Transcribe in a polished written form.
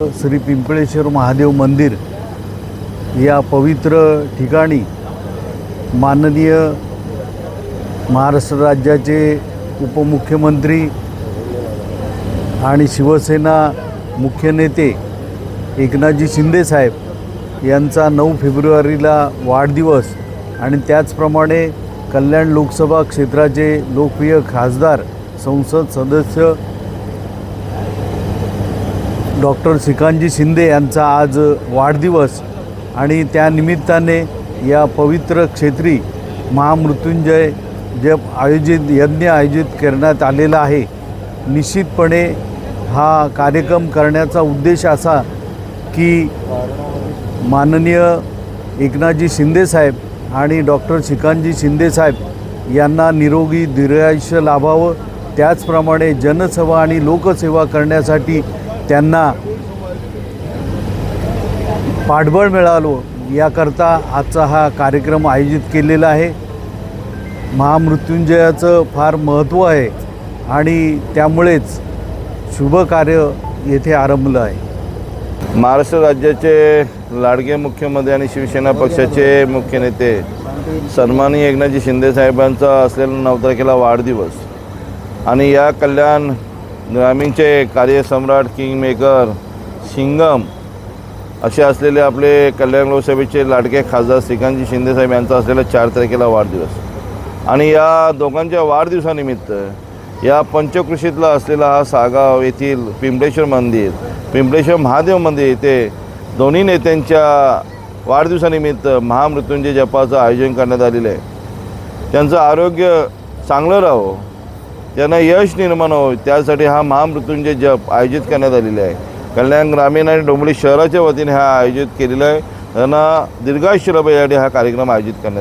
श्री पिंपळेश्वर महादेव मंदिर या पवित्र ठिकाणी माननीय महाराष्ट्र राज्याचे उपमुख्यमंत्री आणि शिवसेना मुख्य नेते एकनाथजी शिंदे साहेब यांचा 9 फेब्रुवारीला वाढदिवस आणि त्याचप्रमाणे कल्याण लोकसभा क्षेत्राचे लोकप्रिय खासदार संसद सदस्य डॉक्टर श्रीकांतजी शिंदे यांचा आज वाढदिवस आणि त्यानिमित्ताने या पवित्र क्षेत्री महामृत्युंजय जप यज्ञ आयोजित करण्यात आलेला आहे। निश्चितपणे हा कार्यक्रम करण्याचा उद्देश असा की माननीय एकनाथजी शिंदे साहेब आणि डॉक्टर श्रीकांतजी शिंदे साहेब यांना निरोगी दीर्घायुष्य लाभावं, त्याचप्रमाणे जनसेवा आणि लोकसेवा करण्यासाठी त्यांना पाठबळ मिळालं याकरता आजचा हा कार्यक्रम आयोजित केलेला आहे। महामृत्युंजयाचं फार महत्त्व आहे आणि त्यामुळेच शुभ कार्य येथे आरंभलं आहे। महाराष्ट्र राज्याचे लाडके मुख्यमंत्री आणि शिवसेना पक्षाचे मुख्य नेते सन्माननीय एकनाथजी शिंदे साहेबांचा असलेला 9 तारखेला वाढदिवस आणि या कल्याण ग्रामीणचे कार्यसम्राट किंगमेकर सिंगम असे असलेले आपले कल्याण लोकसभेचे लाडके खासदार श्रीकांतजी शिंदे साहेब यांचा असलेला 4 तारखेला वाढदिवस आणि या दोघांच्या वाढदिवसानिमित्त या पंचकृषीतला असलेला हा सागाव येथील पिंपळेश्वर मंदिर, पिंपळेश्वर महादेव मंदिर येथे दोन्ही नेत्यांच्या वाढदिवसानिमित्त महामृत्युंजय जपाचं आयोजन करण्यात आलेलं आहे। त्यांचं आरोग्य चांगलं राहो, त्यांना यश निर्माण हो, त्यासाठी हा महामृत्युंजय जप आयोजित करण्यात आलेला आहे। कल्याण ग्रामीण आणि डोंबिवली शहराच्या वतीने हा आयोजित केलेला आहे। त्यांना दीर्घायुष्य लाभो यासाठी हा कार्यक्रम आयोजित करण्यात